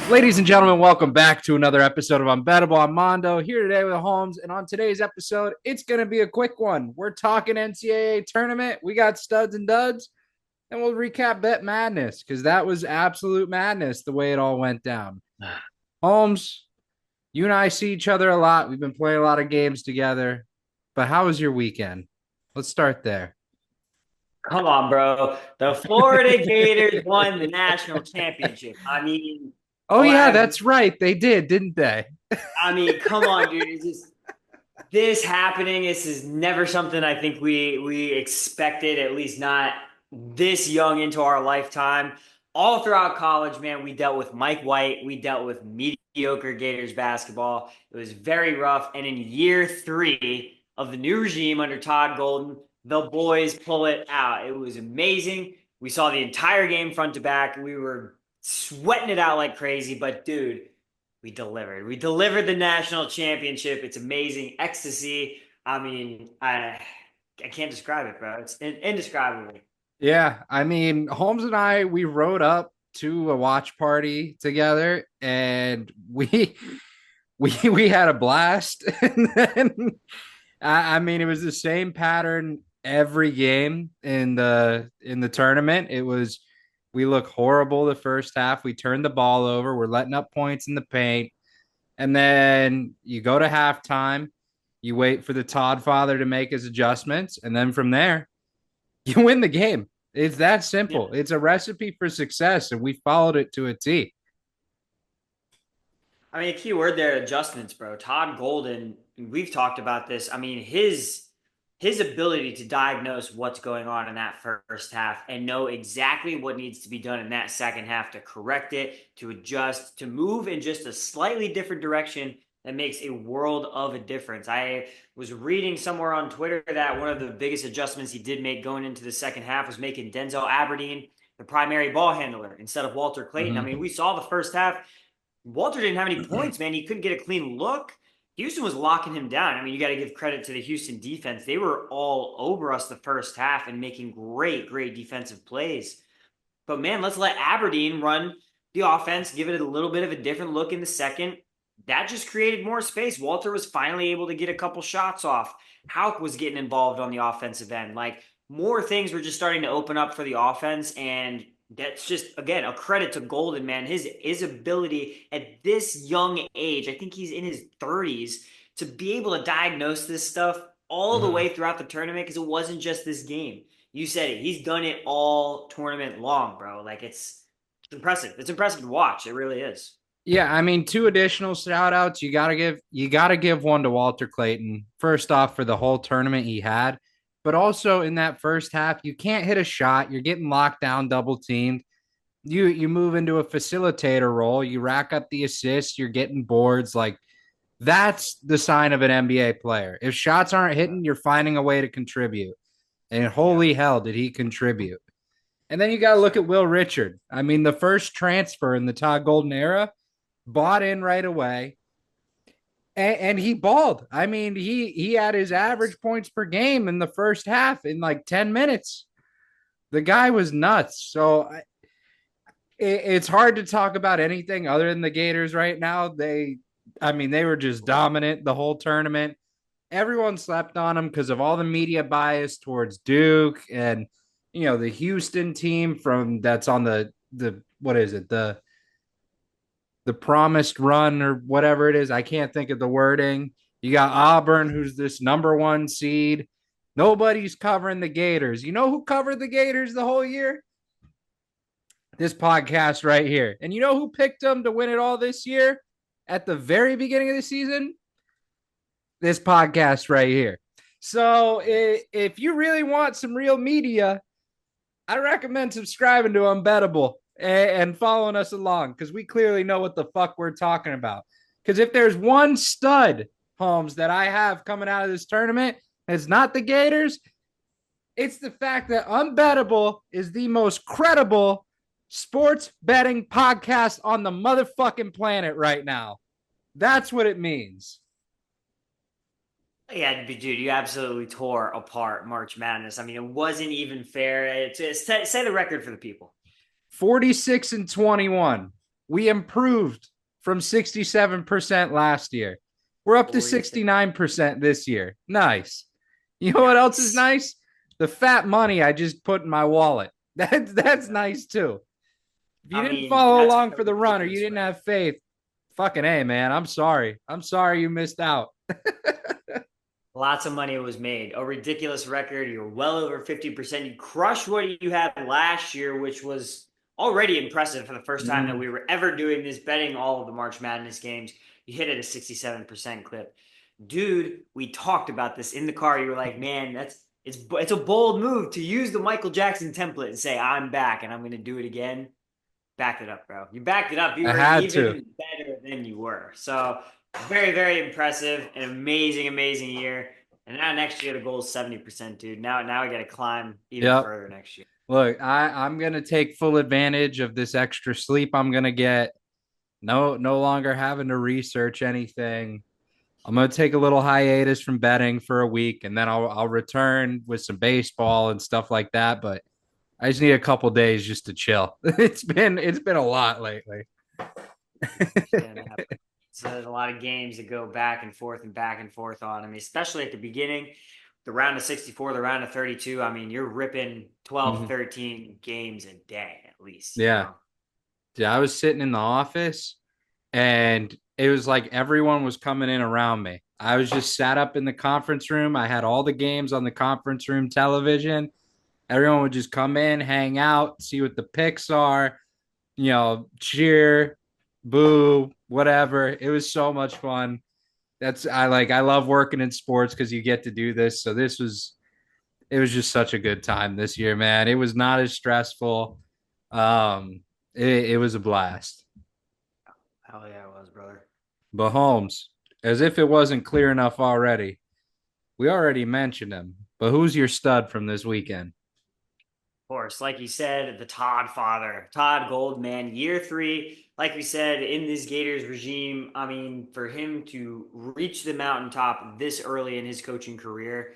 Ladies and gentlemen, welcome back to another episode of Unbettable. I'm Mondo here today with Holmes, and on today's episode, it's going to be a quick one. We're talking NCAA tournament. We got studs and duds, and we'll recap Bet Madness because that was absolute madness the way it all went down. Holmes, you and I see each other a lot. We've been playing a lot of games together, but how was your weekend? Let's start there. Come on, bro. The Florida Gators won the national championship. Oh, all I yeah, have, that's right. They did, didn't they? come on, dude. It's just this happening. This is never something I think we expected, at least not this young into our lifetime. All throughout college, man, we dealt with Mike White. We dealt with mediocre Gators basketball. It was very rough. And in year three of the new regime under Todd Golden, the boys pull it out. It was amazing. We saw the entire game front to back. We were sweating it out like crazy. But, dude, we delivered. We delivered the national championship. It's amazing. Ecstasy. I can't describe it, bro. It's indescribable. Yeah, I mean, Holmes and I we rode up to a watch party together, and we had a blast. And then I mean, it was the same pattern every game in the tournament. It was we look horrible the first half. We turned the ball over. We're letting up points in the paint, and then you go to halftime. You wait for the Todd father to make his adjustments, and then from there you win the game. It's that Yeah. simple. It's a recipe for success, and we followed it to a T. A key word there, adjustments, bro. Todd Golden, we've talked about this. His ability to diagnose what's going on in that first half and know exactly what needs to be done in that second half to correct it, to adjust, to move in just a slightly different direction that makes a world of a difference. I was reading somewhere on Twitter that one of the biggest adjustments he did make going into the second half was making Denzel Aberdeen the primary ball handler instead of Walter Clayton. Mm-hmm. We saw the first half. Walter didn't have any points, man. He couldn't get a clean look. Houston was locking him down. You got to give credit to the Houston defense. They were all over us the first half and making great, great defensive plays. But man, let's let Aberdeen run the offense, give it a little bit of a different look in the second. That just created more space. Walter was finally able to get a couple shots off. Hauk was getting involved on the offensive end. Like more things were just starting to open up for the offense, and that's just again a credit to Golden, man. His ability at this young age, I think he's in his 30s, to be able to diagnose this stuff all the Mm-hmm. way throughout the tournament because it wasn't just this game. You said it. He's done it all tournament long, bro. Like it's impressive. It's impressive to watch. It really is. Yeah, I mean, two additional shout outs. You gotta give one to Walter Clayton. First off, for the whole tournament he had, but also in that first half, you can't hit a shot. You're getting locked down, double teamed. You move into a facilitator role. You rack up the assists. You're getting boards. Like that's the sign of an NBA player. If shots aren't hitting, you're finding a way to contribute. And Yeah. holy hell, did he contribute? And then you got to look at Will Richard. I mean, the first transfer in the Todd Golden era, bought in right away, and he balled. I mean, he had his average points per game in the first half in like 10 minutes. The guy was nuts. So it's hard to talk about anything other than the Gators right now. I mean, they were just dominant the whole tournament. Everyone slept on them because of all the media bias towards Duke and the Houston team from that's on the what is it the promised run or whatever it is. I can't think of the wording. You got Auburn, who's this number one seed. Nobody's covering the Gators. You know who covered the Gators the whole year? This podcast right here. And you know who picked them to win it all this year at the very beginning of the season? This podcast right here. So if you really want some real media, I recommend subscribing to Unbettable and following us along because we clearly know what the fuck we're talking about. Because if there's one stud, Holmes, that I have coming out of this tournament, it's not the Gators. It's the fact that Unbettable is the most credible sports betting podcast on the motherfucking planet right now. That's what it means. Yeah, dude, you absolutely tore apart March Madness. It wasn't even fair. Say the record for the people. 46 and 21. We improved from 67% last year. We're up to Boys, 69% this year. Nice. You know what else is nice. nice? The fat money I just put in my wallet. That's nice too. If you I didn't mean, follow that's along a for the run or you ridiculous didn't record. have faith, fucking A, man. I'm sorry. I'm sorry you missed out. Lots of money was made. A ridiculous record. You're well over 50%. You crushed what you had last year, which was already impressive for the first time that Mm, we were ever doing this, betting all of the March Madness games. You hit at a 67% clip. Dude, we talked about this in the car. You were like, man, it's a bold move to use the Michael Jackson template and say, I'm back and I'm going to do it again. Backed it up, bro. You backed it up. You I were had to. even better than you were. So very, very impressive. An amazing, amazing year. And now next year the goal is 70%, dude. Now we got to climb even Yep. further next year. Look, I'm gonna take full advantage of this extra sleep I'm gonna get. No longer having to research anything. I'm gonna take a little hiatus from betting for a week, and then I'll return with some baseball and stuff like that. But I just need a couple days just to chill. It's been a lot lately. And so there's a lot of games that go back and forth on. I mean, especially at the beginning, the round of 64, the round of 32. I mean, you're ripping 12, Mhm. 13 games a day at least, you Yeah. know? Yeah, I was sitting in the office and it was like everyone was coming in around me. I was just sat up in the conference room. I had all the games on the conference room television. Everyone would just come in, hang out, see what the picks are, cheer, boo, whatever. It was so much fun. I love working in sports because you get to do this. So it was just such a good time this year, man. It was not as stressful. It was a blast. Hell yeah, it was, brother. But Holmes, as if it wasn't clear enough already, we already mentioned him. But who's your stud from this weekend? Course, like you said, the Todd father, Todd Goldman, year three. Like we said, in this Gators regime, I mean, for him to reach the mountaintop this early in his coaching career,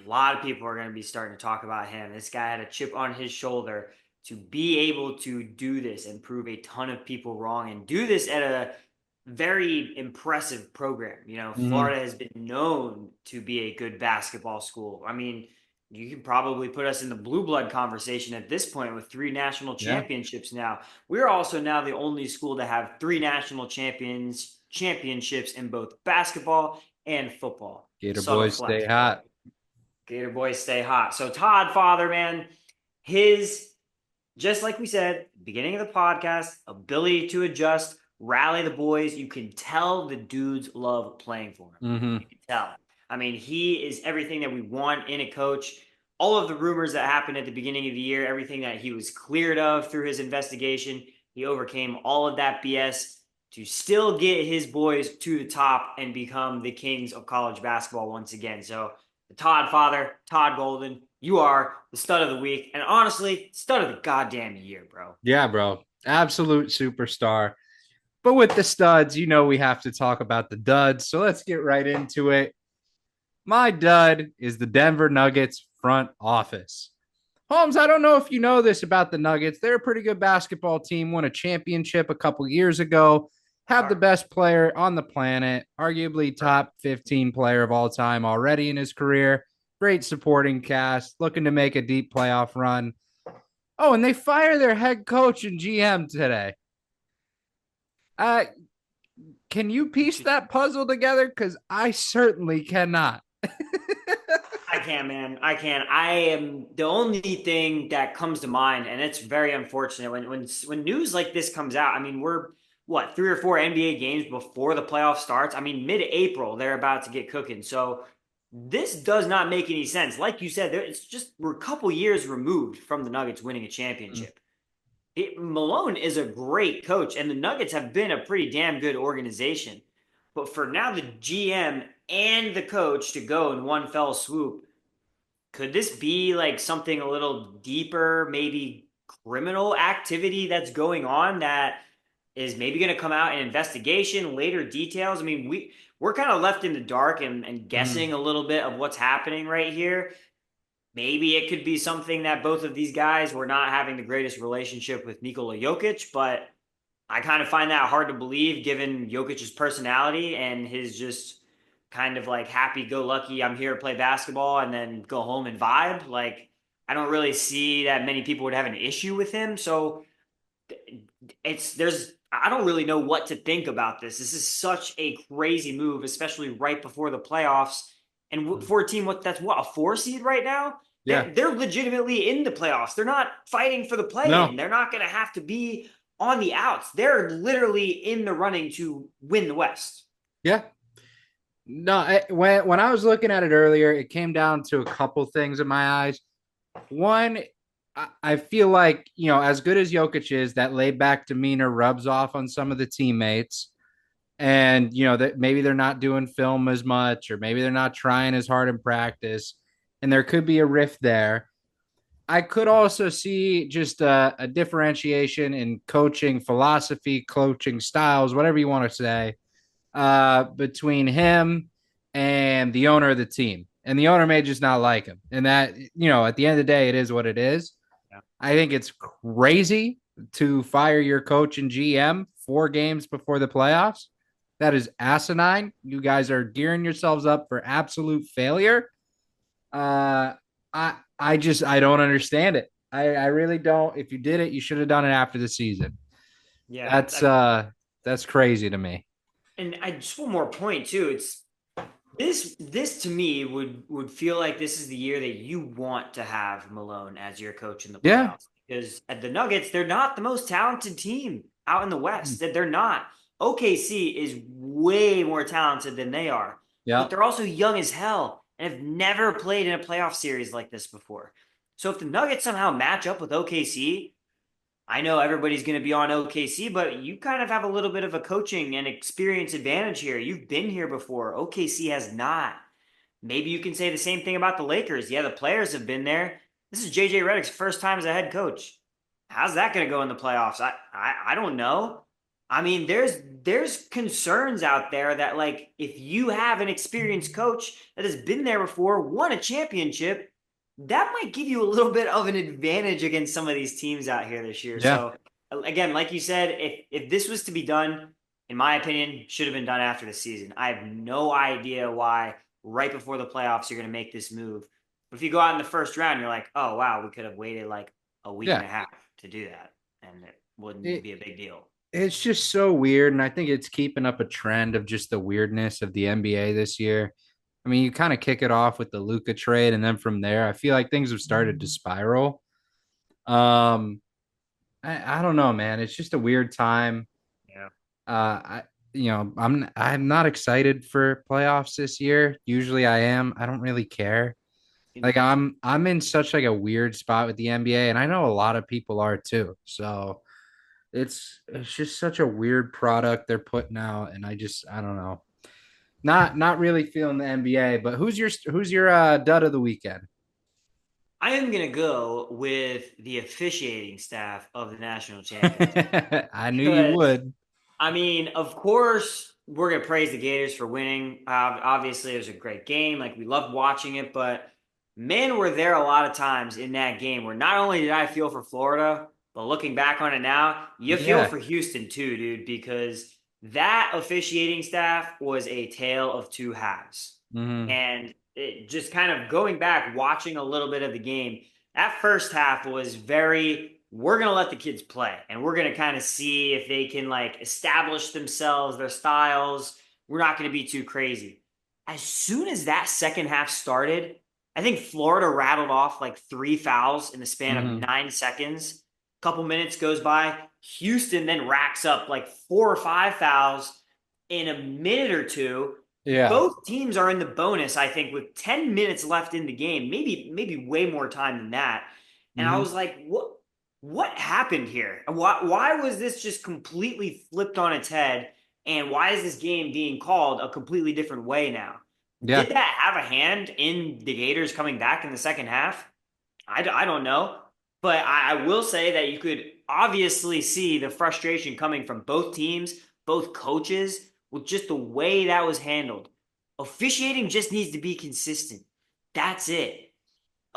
a lot of people are going to be starting to talk about him. This guy had a chip on his shoulder to be able to do this and prove a ton of people wrong and do this at a very impressive program. You know, Mm-hmm. Florida has been known to be a good basketball school. I mean, you could probably put us in the blue blood conversation at this point with three national Yeah. championships now. We're also now the only school to have three national championships in both basketball and football. Gator Subtle boys stay flex, but hot. Gator boys stay hot. So Todd Father, man, his just like we said, beginning of the podcast, ability to adjust, rally the boys. You can tell the dudes love playing for him. Mm-hmm. You can tell. I mean, he is everything that we want in a coach. All of the rumors that happened at the beginning of the year, everything that he was cleared of through his investigation, he overcame all of that BS to still get his boys to the top and become the kings of college basketball once again. So the Todd father, Todd Golden, you are the stud of the week. And honestly, stud of the goddamn year, bro. Yeah, bro. Absolute superstar. But with the studs, we have to talk about the duds. So let's get right into it. My dud is the Denver Nuggets front office. Holmes, I don't know if you know this about the Nuggets. They're a pretty good basketball team, won a championship a couple years ago, have the Are, best player on the planet, arguably are. top 15 player of all time already in his career. Great supporting cast, looking to make a deep playoff run. Oh, and they fire their head coach and GM today. Uh, can you piece that puzzle together? Because I certainly cannot. I can, man. I can. I am the only thing that comes to mind, and it's very unfortunate when news like this comes out. I mean, we're what 3 or 4 NBA games before the playoff starts. I mean, mid-April they're about to get cooking. So this does not make any sense. Like you said, it's just we're a couple years removed from the Nuggets winning a championship. Malone is a great coach, and the Nuggets have been a pretty damn good organization. But for now, the GM and the coach to go in one fell swoop, could this be like something a little deeper, maybe criminal activity that's going on that is maybe going to come out in investigation, later details? I mean, we're kind of left in the dark and Mm, guessing a little bit of what's happening right here. Maybe it could be something that both of these guys were not having the greatest relationship with Nikola Jokic, but I kind of find that hard to believe given Jokic's personality and his just kind of like happy go lucky, I'm here to play basketball and then go home and vibe. Like, I don't really see that many people would have an issue with him. So I don't really know what to think about this. This is such a crazy move, especially right before the playoffs. And for a team that's what, a 4 seed right now? Yeah. They're legitimately in the playoffs. They're not fighting for the play in. No. They're not going to have to be on the outs. They're literally in the running to win the West. Yeah. No, when I was looking at it earlier, it came down to a couple things in my eyes. One, I feel like, as good as Jokic is, that laid back demeanor rubs off on some of the teammates. And, that maybe they're not doing film as much, or maybe they're not trying as hard in practice. And there could be a rift there. I could also see just a differentiation in coaching philosophy, coaching styles, whatever you want to say, between him and the owner of the team. And the owner may just not like him. And that, at the end of the day, it is what it is. Yeah. I think it's crazy to fire your coach and GM 4 games before the playoffs. That is asinine. You guys are gearing yourselves up for absolute failure. Uh, I don't understand it. I really don't. If you did it, you should have done it after the season. Yeah. That's crazy to me. And I just one more point too. It's this to me would feel like this is the year that you want to have Malone as your coach in the Yeah. playoffs because at the Nuggets they're not the most talented team out in the West. That they're not. OKC is way more talented than they are, but Yeah. they're also young as hell and have never played in a playoff series like this before. So if the Nuggets somehow match up with OKC, I know everybody's going to be on OKC, but you kind of have a little bit of a coaching and experience advantage here. You've been here before. OKC has not. Maybe you can say the same thing about the Lakers. Yeah, the players have been there. This is JJ Redick's first time as a head coach. How's that going to go in the playoffs? I don't know. I mean, there's concerns out there that like if you have an experienced coach that has been there before, won a championship, that might give you a little bit of an advantage against some of these teams out here this year. Yeah. So again, like you said, if this was to be done, in my opinion, should have been done after the season. I have no idea why right before the playoffs you're going to make this move. But if you go out in the first round, you're like, oh wow, we could have waited like a week and Yeah. a half to do that, and it wouldn't It, be a big deal. it's just so weird. And I think it's keeping up a trend of just the weirdness of the NBA this year. I mean, you kind of kick it off with the Luca trade, and then from there, I feel like things have started to spiral. Um, I don't know, man. It's just a weird time. Yeah. I I'm not excited for playoffs this year. Usually I am. I don't really care. Like I'm in such like a weird spot with the NBA, and I know a lot of people are too. So it's just such a weird product they're putting out, and I don't know. Not really feeling the NBA, but who's your dud of the weekend? I am going to go with the officiating staff of the national championship I knew you because would. I mean, of course, we're gonna praise the Gators for winning. Obviously, it was a great game. Like we loved watching it, but men were there a lot of times in that game where not only did I feel for Florida, but looking back on it now, you feel Yeah. for Houston too, dude, because that officiating staff was a tale of two halves. Hmm. And it just kind of going back, watching a little bit of the game, that first half was very, we're going to let the kids play and we're going to kind of see if they can like establish themselves, their styles. We're not going to be too crazy. As soon as that second half started, I think Florida rattled off like 3 fouls in the span of Hmm. 9 seconds. A couple minutes goes by. Houston then racks up like 4 or 5 fouls in a minute or two. Yeah. Both teams are in the bonus, I think, with 10 minutes left in the game, maybe way more time than that. And I Hmm. was like, what happened here? Why was this just completely flipped on its head? And why is this game being called a completely different way now? Yeah. Did that have a hand in the Gators coming back in the second half? I don't know. But I will say that you could obviously see the frustration coming from both teams, both coaches, with just the way that was handled. Officiating just needs to be consistent. That's it.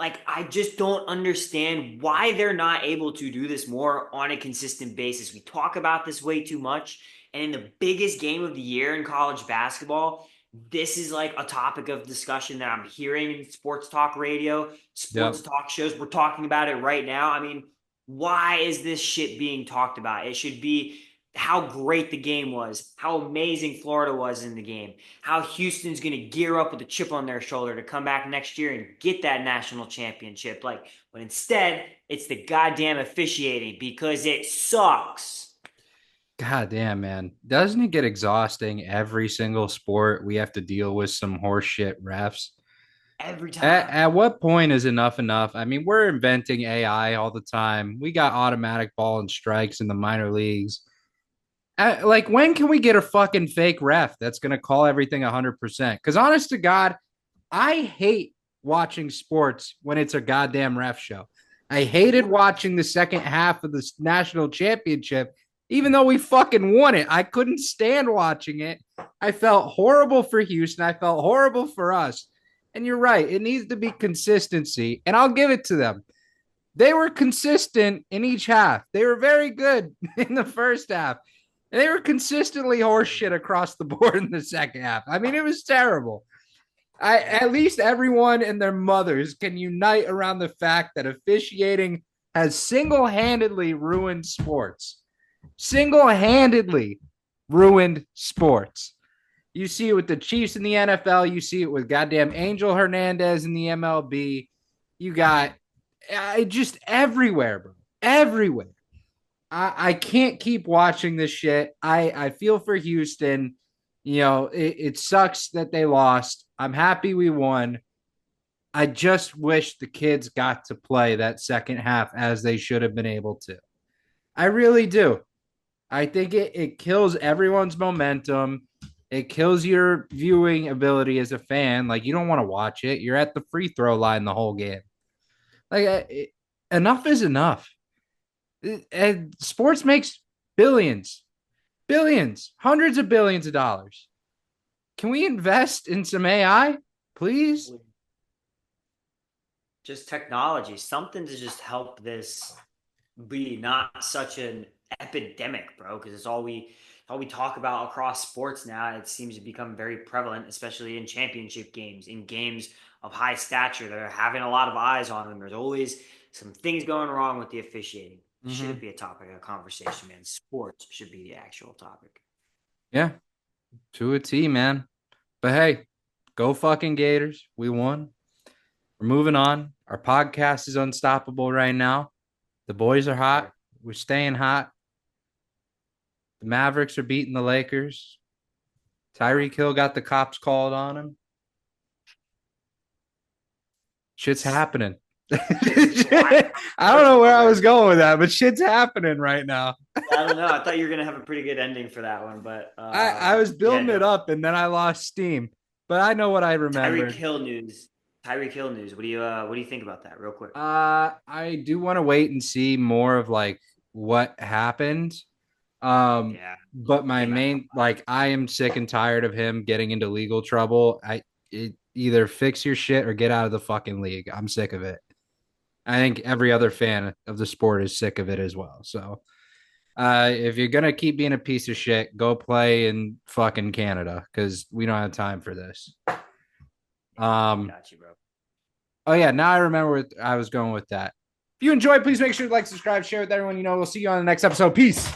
like I just don't understand why they're not able to do this more on a consistent basis. We talk about this way too much. And in the biggest game of the year in college basketball, this is like a topic of discussion that I'm hearing in sports talk radio, sports Yep. talk shows. We're talking about it right now. I mean, why is this shit being talked about? It should be how great the game was, how amazing Florida was in the game, how Houston's going to gear up with a chip on their shoulder to come back next year and get that national championship. Like, but instead, it's the goddamn officiating because it sucks God damn, man. Doesn't it get exhausting every single sport? We have to deal with some horseshit refs. every At time. what point is enough enough? I mean, we're inventing AI all the time. We got automatic ball and strikes in the minor leagues. Like, when can we get a fucking fake ref that's going to call everything 100%? Because, honest to God, I hate watching sports when it's a goddamn ref show. I hated watching the second half of the national championship, even though we fucking won it. I couldn't stand watching it. I felt horrible for Houston. I felt horrible for us. And you're right. It needs to be consistency. And I'll give it to them. They were consistent in each half. They were very good in the first half. And they were consistently horseshit across the board in the second half. I mean, it was terrible. At least everyone and their mothers can unite around the fact that officiating has single-handedly ruined sports. Single-handedly ruined sports. You see it with the Chiefs in the NFL. You see it with goddamn Angel Hernandez in the MLB. You got just everywhere, bro. Everywhere. I can't keep watching this shit. I feel for Houston. You know, it sucks that they lost. I'm happy we won. I just wish the kids got to play that second half as they should have been able to. I really do. I think it kills everyone's momentum. It kills your viewing ability as a fan. Like, you don't want to watch it. You're at the free throw line the whole game. Like, enough is enough. And sports makes billions, billions, hundreds of billions of dollars. Can we invest in some AI, please? Just technology, something to just help this be not such an epidemic, bro. Because it's all we talk about across sports now. It seems to become very prevalent, especially in championship games, in games of high stature that are having a lot of eyes on them. There's always some things going wrong with the officiating. Mm-hmm. Shouldn't be a topic of conversation, man. Sports should be the actual topic. Yeah, to a T, man. But hey, go fucking Gators. We won. We're moving on. Our podcast is unstoppable right now. The boys are hot. We're staying hot. The Mavericks are beating the Lakers. Tyreek Hill got the cops called on him. Shit's happening. I don't know where I was going with that, but shit's happening right now. I don't know. I thought you were gonna have a pretty good ending for that one, but I was yeah, building it no. up and then I lost steam. But I know what I Tyreek remember. Hill news. Tyreek Hill news. What do you think about that, real quick? I do want to wait and see more of like what happened. Yeah, But my came out. main, like, I am sick and tired of him getting into legal trouble. Either fix your shit or get out of the fucking league. I'm sick of it. I think every other fan of the sport is sick of it as well. So, if you're gonna keep being a piece of shit, go play in fucking Canada because we don't have time for this. Um. Got you, bro. Oh yeah, now I remember what I was going with that. If you enjoyed, please make sure to like, subscribe, share with everyone you know. We'll see you on the next episode. Peace.